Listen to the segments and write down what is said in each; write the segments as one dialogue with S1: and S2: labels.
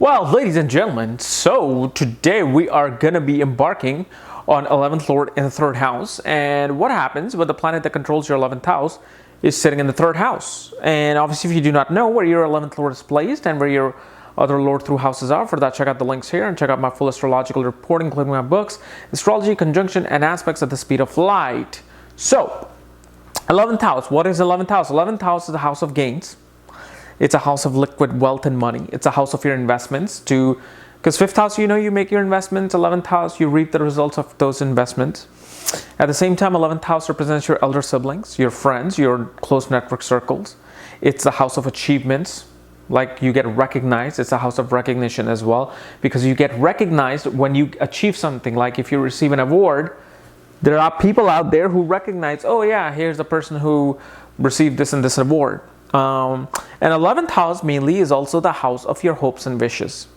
S1: Well, ladies and gentlemen, so today we are going to be embarking on 11th Lord in the 3rd house. And what happens when the planet that controls your 11th house is sitting in the 3rd house? And obviously, if you do not know where your 11th Lord is placed and where your other Lord through houses are, for that, check out the links here and check out my full astrological report, including my books, Astrology, Conjunction, and Aspects at the Speed of Light. So, 11th house. What is 11th house? 11th house is the house of gains. It's a house of liquid wealth and money. It's a house of your investments because 5th house, you make your investments. 11th house, you reap the results of those investments. At the same time, 11th house represents your elder siblings, your friends, your close network circles. It's the house of achievements. Like you get recognized. It's a house of recognition as well, because you get recognized when you achieve something. Like if you receive an award, there are people out there who recognize, oh yeah, here's the person who received this and this award. And 11th house mainly is also the house of your hopes and wishes.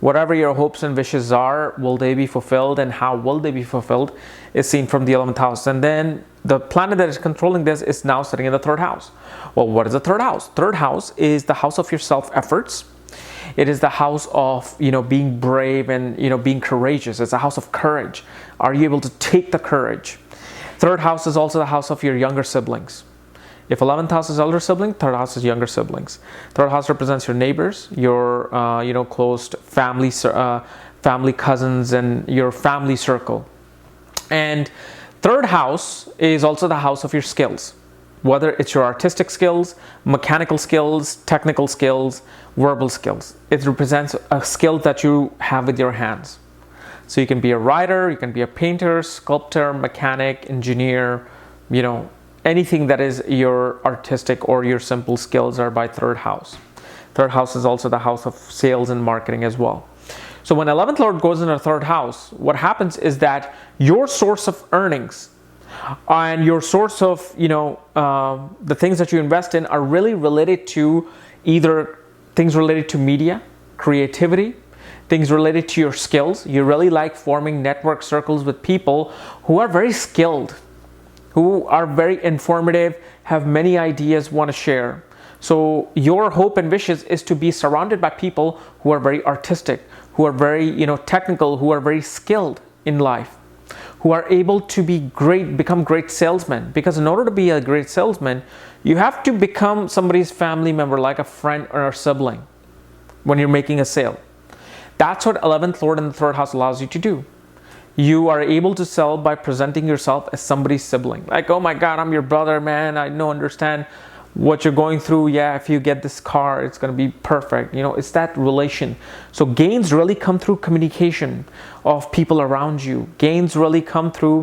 S1: Whatever your hopes and wishes are, will they be fulfilled, and how will they be fulfilled is seen from the 11th house. And then the planet that is controlling this is now sitting in the 3rd house. Well, what is the 3rd house? 3rd house is the house of your self-efforts. It is the house of, being brave and, being courageous. It's a house of courage. Are you able to take the courage? 3rd house is also the house of your younger siblings. If 11th house is elder sibling, 3rd house is younger siblings. 3rd house represents your neighbors, your close family cousins, and your family circle. And 3rd house is also the house of your skills, whether it's your artistic skills, mechanical skills, technical skills, verbal skills. It represents a skill that you have with your hands. So you can be a writer, you can be a painter, sculptor, mechanic, engineer, anything that is your artistic or your simple skills are by 3rd house. 3rd house is also the house of sales and marketing as well. So when 11th Lord goes into 3rd house, what happens is that your source of earnings and your source of, the things that you invest in are really related to either things related to media, creativity, things related to your skills. You really like forming network circles with people who are very skilled, who are very informative, have many ideas, want to share. So your hope and wishes is to be surrounded by people who are very artistic, who are very, technical, who are very skilled in life, who are able to become great salesmen. Because in order to be a great salesman, you have to become somebody's family member, like a friend or a sibling, when you're making a sale. That's what 11th Lord in the 3rd house allows you to do. You are able to sell by presenting yourself as somebody's sibling. Like, oh my God, I'm your brother, man. I understand what you're going through. Yeah, if you get this car, it's going to be perfect. It's that relation. So gains really come through communication of people around you. Gains really come through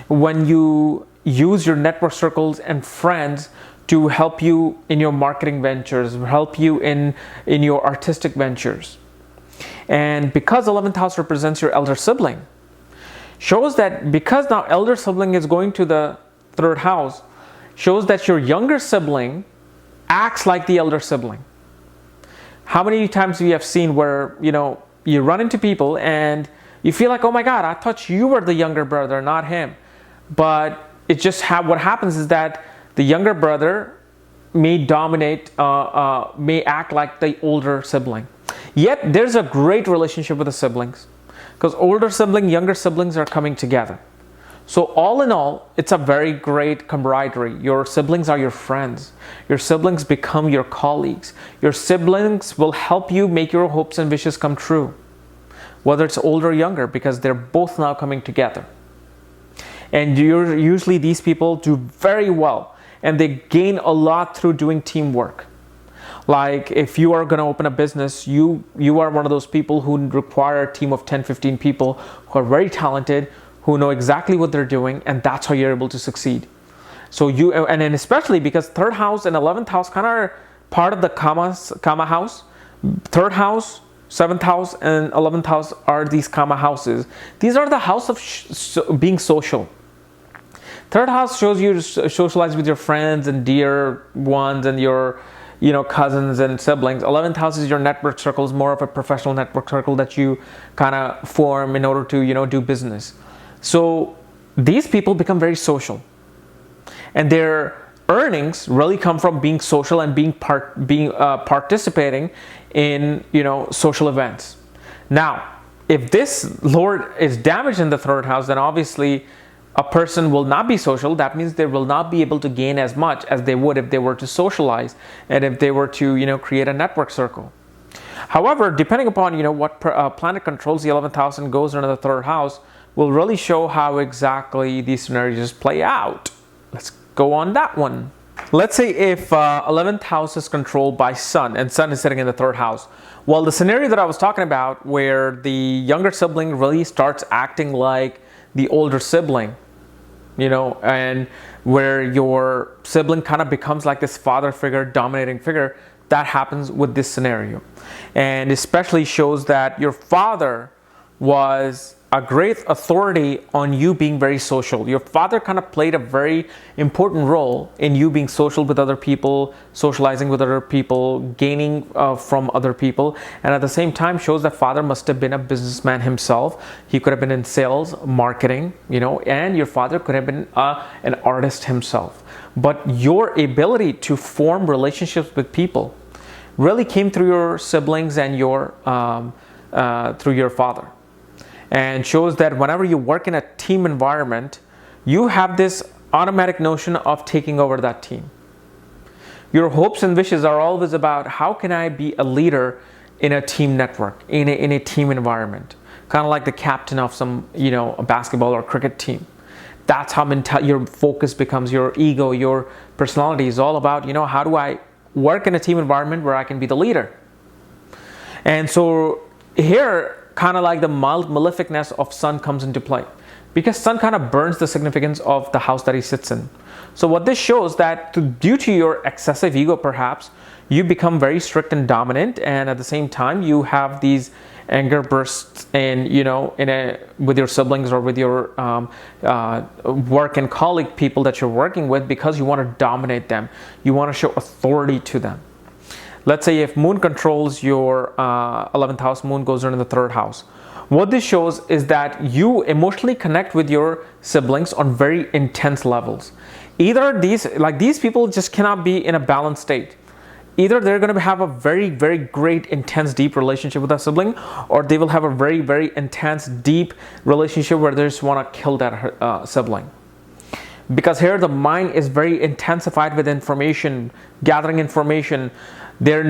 S1: when you use your network circles and friends to help you in your marketing ventures, help you in your artistic ventures. And because 11th house represents your elder sibling, shows that because now elder sibling is going to the 3rd house, shows that your younger sibling acts like the elder sibling. How many times we have seen where, you run into people and you feel like, oh my God, I thought you were the younger brother, not him. But it just what happens is that the younger brother may dominate, may act like the older sibling. Yet there's a great relationship with the siblings, because older sibling, younger siblings are coming together. So all in all, it's a very great camaraderie. Your siblings are your friends. Your siblings become your colleagues. Your siblings will help you make your hopes and wishes come true, whether it's older or younger, because they're both now coming together. And usually these people do very well, and they gain a lot through doing teamwork. Like if you are going to open a business, you are one of those people who require a team of 10, 15 people who are very talented, who know exactly what they're doing, and that's how you're able to succeed. So and then especially because 3rd house and 11th house kind of are part of the karma house. 3rd house, 7th house, and 11th house are these karma houses. These are the house of being social. 3rd house shows you to socialize with your friends and dear ones and your cousins and siblings. 11th house is your network circles, more of a professional network circle that you kind of form in order to, do business. So these people become very social, and they're earnings really come from being social and participating in, social events. Now, if this Lord is damaged in the third house, then obviously a person will not be social. That means they will not be able to gain as much as they would if they were to socialize and if they were to, create a network circle. However, depending upon, what planet controls the 11th house and goes into the third house, will really show how exactly these scenarios play out. Let's go on that one. Let's say if 11th house is controlled by Sun and Sun is sitting in the third house. Well, the scenario that I was talking about where the younger sibling really starts acting like the older sibling, and where your sibling kind of becomes like this father figure, dominating figure, that happens with this scenario. And especially shows that your father was a great authority on you being very social. Your father kind of played a very important role in you being social with other people, socializing with other people, gaining from other people. And at the same time shows that father must have been a businessman himself. He could have been in sales, marketing, and your father could have been an artist himself. But your ability to form relationships with people really came through your siblings and through your father. And shows that whenever you work in a team environment, you have this automatic notion of taking over that team. Your hopes and wishes are always about how can I be a leader in a team network, in a team environment. Kind of like the captain of some, a basketball or cricket team. That's how your focus becomes, your ego, your personality is all about, how do I work in a team environment where I can be the leader. And so here, kind of like the mild maleficness of Sun comes into play, because Sun kind of burns the significance of the house that he sits in. So what this shows that due to your excessive ego, perhaps you become very strict and dominant, and at the same time you have these anger bursts and with your siblings or with your work and colleague people that you're working with, because you want to dominate them, you want to show authority to them. Let's say if Moon controls your 11th house, Moon goes into the third house. What this shows is that you emotionally connect with your siblings on very intense levels. Either these people just cannot be in a balanced state. Either they're going to have a very, very great, intense, deep relationship with a sibling, or they will have a very, very intense, deep relationship where they just want to kill that sibling. Because here the mind is very intensified with information, gathering information. Their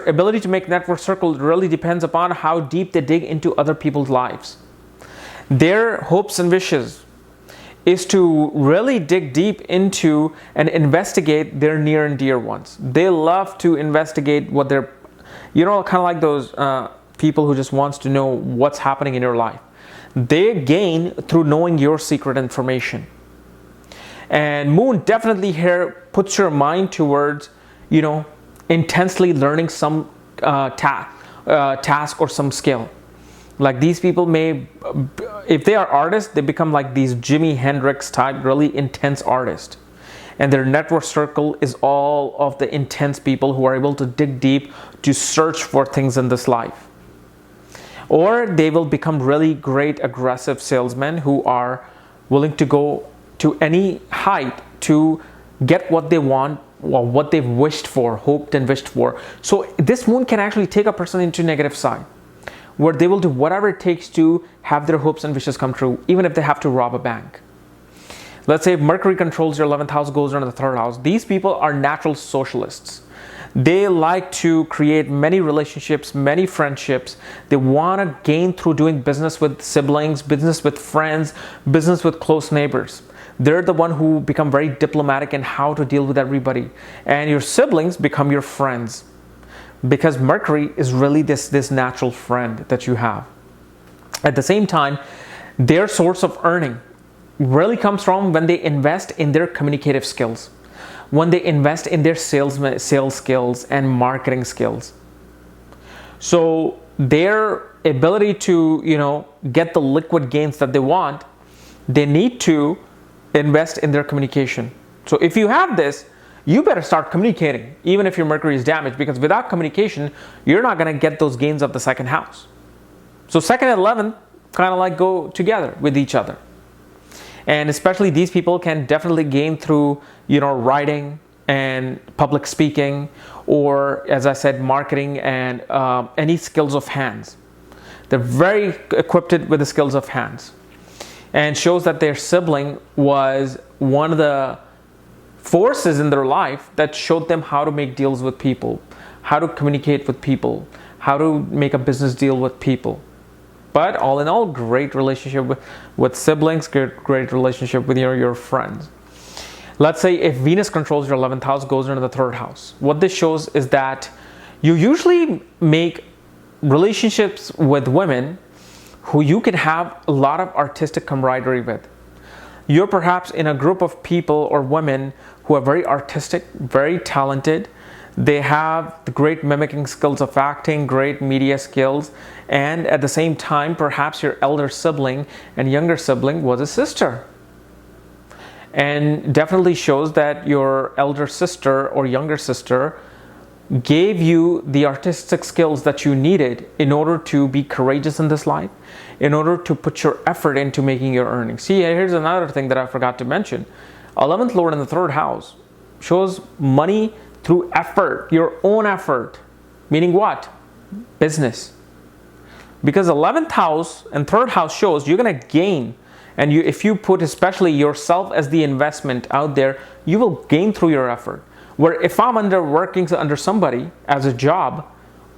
S1: ability to make network circles really depends upon how deep they dig into other people's lives. Their hopes and wishes is to really dig deep into and investigate their near and dear ones. They love to investigate what they're, kind of like those people who just wants to know what's happening in your life. They gain through knowing your secret information. And Moon definitely here puts your mind towards, intensely learning some task or some skill. Like these people may, if they are artists, they become like these Jimi Hendrix type, really intense artists. And their network circle is all of the intense people who are able to dig deep to search for things in this life. Or they will become really great aggressive salesmen who are willing to go to any height to get what they want, or what they've wished for, hoped and wished for. So this Moon can actually take a person into negative side, where they will do whatever it takes to have their hopes and wishes come true, even if they have to rob a bank. Let's say if Mercury controls your 11th house, goes into the third house. These people are natural socialists. They like to create many relationships, many friendships. They want to gain through doing business with siblings, business with friends, business with close neighbors. They're the one who become very diplomatic in how to deal with everybody. And your siblings become your friends, because Mercury is really this natural friend that you have. At the same time, their source of earning really comes from when they invest in their communicative skills, when they invest in their sales skills and marketing skills. So their ability to, get the liquid gains that they want, they need to invest in their communication. So if you have this, you better start communicating, even if your Mercury is damaged, because without communication, you're not going to get those gains of the second house. So second and 11th kind of like go together with each other. And especially these people can definitely gain through, writing and public speaking, or as I said, marketing and any skills of hands. They're very equipped with the skills of hands, and shows that their sibling was one of the forces in their life that showed them how to make deals with people, how to communicate with people, how to make a business deal with people. But all in all, great relationship with siblings, great relationship with your friends. Let's say if Venus controls your 11th house, goes into the 3rd house. What this shows is that you usually make relationships with women who you can have a lot of artistic camaraderie with. You're perhaps in a group of people or women who are very artistic, very talented. They have the great mimicking skills of acting, great media skills, and at the same time, perhaps your elder sibling and younger sibling was a sister. And definitely shows that your elder sister or younger sister gave you the artistic skills that you needed in order to be courageous in this life, in order to put your effort into making your earnings. See, here's another thing that I forgot to mention. 11th Lord in the 3rd house shows money through effort, your own effort. Meaning what? Business. Because 11th house and 3rd house shows you're going to gain. And if you put especially yourself as the investment out there, you will gain through your effort. Where if I'm working under somebody as a job,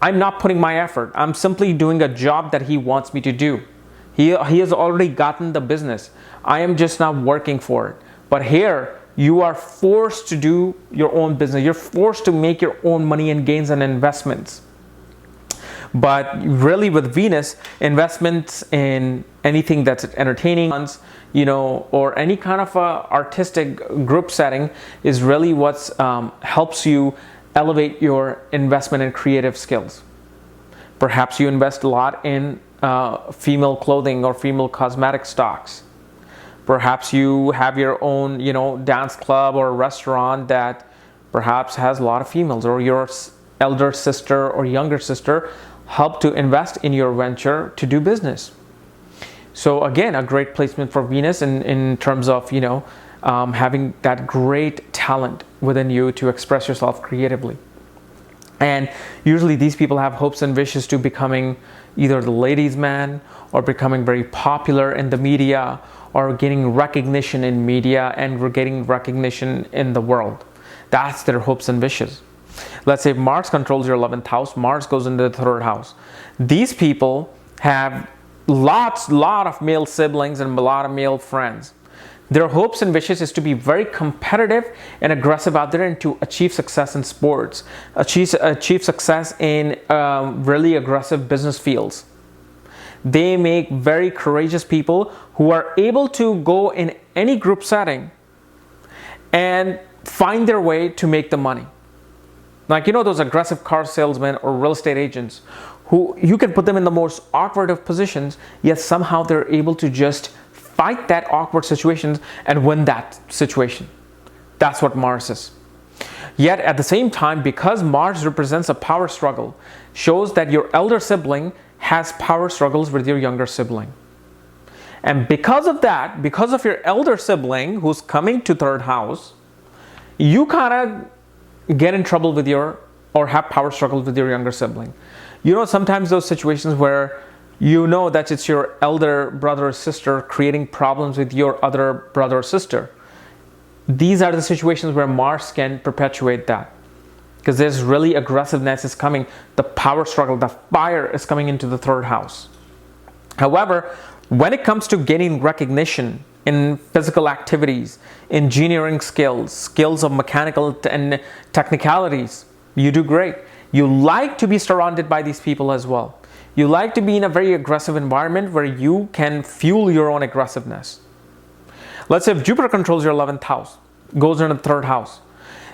S1: I'm not putting my effort. I'm simply doing a job that he wants me to do. He has already gotten the business. I am just now working for it. But here, you are forced to do your own business. You're forced to make your own money and gains and investments. But really with Venus, investments in anything that's entertaining, or any kind of artistic group setting is really what helps you elevate your investment in creative skills. Perhaps you invest a lot in female clothing or female cosmetic stocks. Perhaps you have your own, dance club or restaurant that perhaps has a lot of females, or your elder sister or younger sister help to invest in your venture to do business. So again, a great placement for Venus in terms of, having that great talent within you to express yourself creatively. And usually these people have hopes and wishes to becoming either the ladies' man, or becoming very popular in the media, or getting recognition in media and getting recognition in the world. That's their hopes and wishes. Let's say Mars controls your 11th house. Mars goes into the 3rd house. These people have lot of male siblings and a lot of male friends. Their hopes and wishes is to be very competitive and aggressive out there and to achieve success in sports, achieve success in really aggressive business fields. They make very courageous people who are able to go in any group setting and find their way to make the money. Like, those aggressive car salesmen or real estate agents who you can put them in the most awkward of positions, yet somehow they're able to just fight that awkward situations and win that situation. That's what Mars is. Yet at the same time, because Mars represents a power struggle, shows that your elder sibling has power struggles with your younger sibling. And because of that, because of your elder sibling who's coming to 3rd house, you kind of get in trouble with or have power struggles with your younger sibling. Sometimes those situations where that it's your elder brother or sister creating problems with your other brother or sister. These are the situations where Mars can perpetuate that. Because there's really aggressiveness is coming. The power struggle, the fire is coming into the 3rd house. However, when it comes to gaining recognition in physical activities, engineering skills of mechanical and technicalities, you do great. You like to be surrounded by these people as well. You like to be in a very aggressive environment where you can fuel your own aggressiveness. Let's say if Jupiter controls your 11th house, goes into the 3rd house.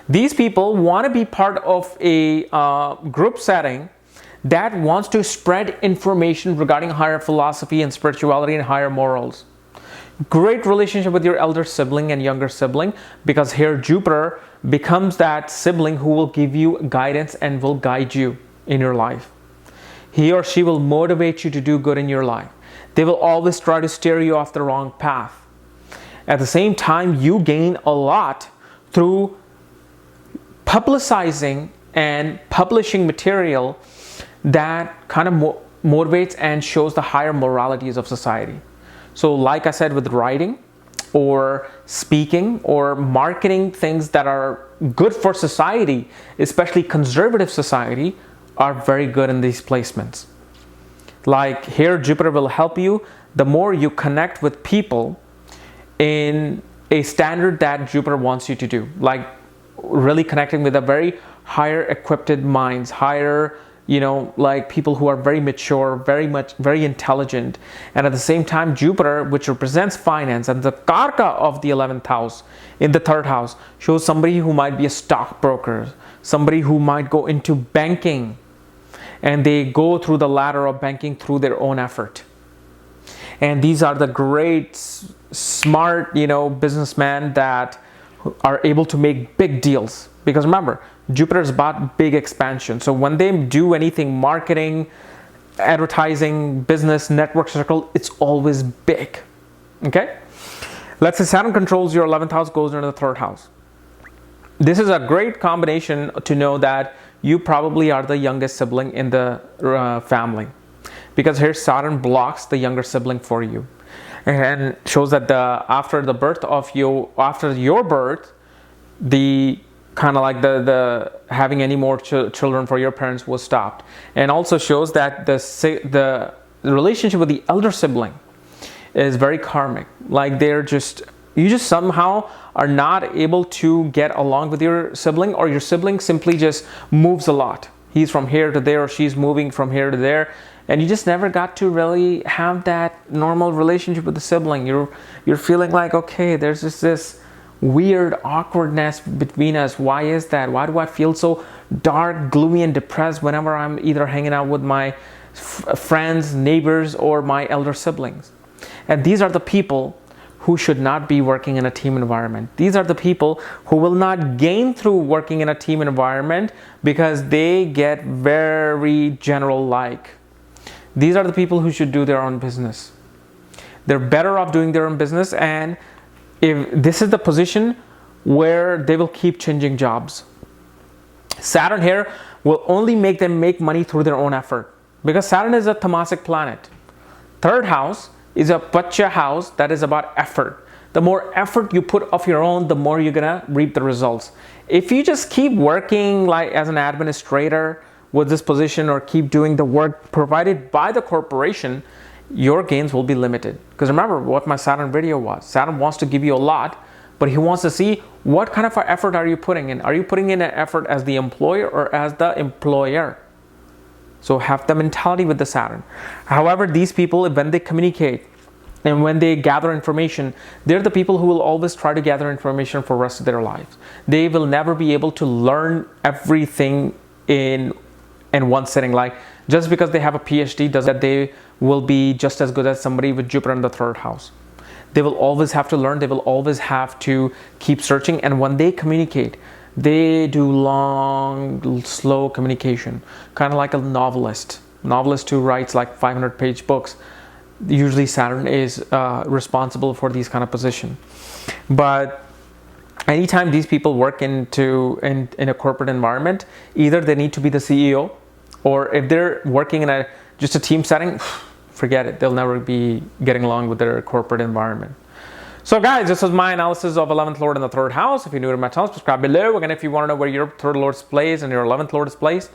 S1: These people want to be part of a group setting that wants to spread information regarding higher philosophy and spirituality and higher morals. Great relationship with your elder sibling and younger sibling, because here Jupiter becomes that sibling who will give you guidance and will guide you in your life. He or she will motivate you to do good in your life. They will always try to steer you off the wrong path. At the same time, you gain a lot through publicizing and publishing material that kind of motivates and shows the higher moralities of society. So like I said, with writing or speaking or marketing things that are good for society, especially conservative society, are very good in these placements. Like here, Jupiter will help you the more you connect with people in a standard that Jupiter wants you to do, like really connecting with a very higher equipped minds, higher, like people who are very mature, very intelligent. And at the same time, Jupiter, which represents finance and the Karka of the 11th house in the 3rd house, shows somebody who might be a stockbroker, somebody who might go into banking, and they go through the ladder of banking through their own effort. And these are the great, smart, businessmen that are able to make big deals. Because remember, Jupiter is about big expansion. So when they do anything, marketing, advertising, business, network circle, it's always big. Okay? Let's say Saturn controls your 11th house, goes into the 3rd house. This is a great combination to know that you probably are the youngest sibling in the family. Because here Saturn blocks the younger sibling for you. And shows that after your birth, the kind of like the having any more children for your parents was stopped. And also shows that the relationship with the elder sibling is very karmic. Like you just somehow are not able to get along with your sibling, or your sibling simply just moves a lot. He's from here to there, or she's moving from here to there. And you just never got to really have that normal relationship with the sibling. You're feeling like, okay, there's just this weird awkwardness between us. Why is that? Why do I feel so dark, gloomy, and depressed whenever I'm either hanging out with my friends, neighbors, or my elder siblings? And these are the people who should not be working in a team environment. These are the people who will not gain through working in a team environment because they get very general-like. These are the people who should do their own business. They're better off doing their own business, and if this is the position where they will keep changing jobs. Saturn here will only make them make money through their own effort, because Saturn is a tamasic planet. 3rd house is a pacha house that is about effort. The more effort you put of your own, the more you're gonna reap the results. If you just keep working like as an administrator with this position, or keep doing the work provided by the corporation, your gains will be limited. Because remember what my Saturn video was. Saturn wants to give you a lot, but he wants to see what kind of effort are you putting in. Are you putting in an effort as the employer or as the employer? So have the mentality with the Saturn. However, these people, when they communicate and when they gather information, they're the people who will always try to gather information for the rest of their lives. They will never be able to learn everything in one sitting. Like, just because they have a PhD doesn't that they will be just as good as somebody with Jupiter in the 3rd house. They will always have to learn. They will always have to keep searching. And when they communicate, they do long, slow communication, kind of like a novelist who writes like 500-page books. Usually Saturn is responsible for these kind of position. But anytime these people work in a corporate environment, either they need to be the CEO, or if they're working in just a team setting, forget it. They'll never be getting along with their corporate environment. So guys, this was my analysis of 11th Lord in the 3rd house. If you're new to my channel, subscribe below. Again, if you want to know where your 3rd Lord's placed and your 11th Lord is placed,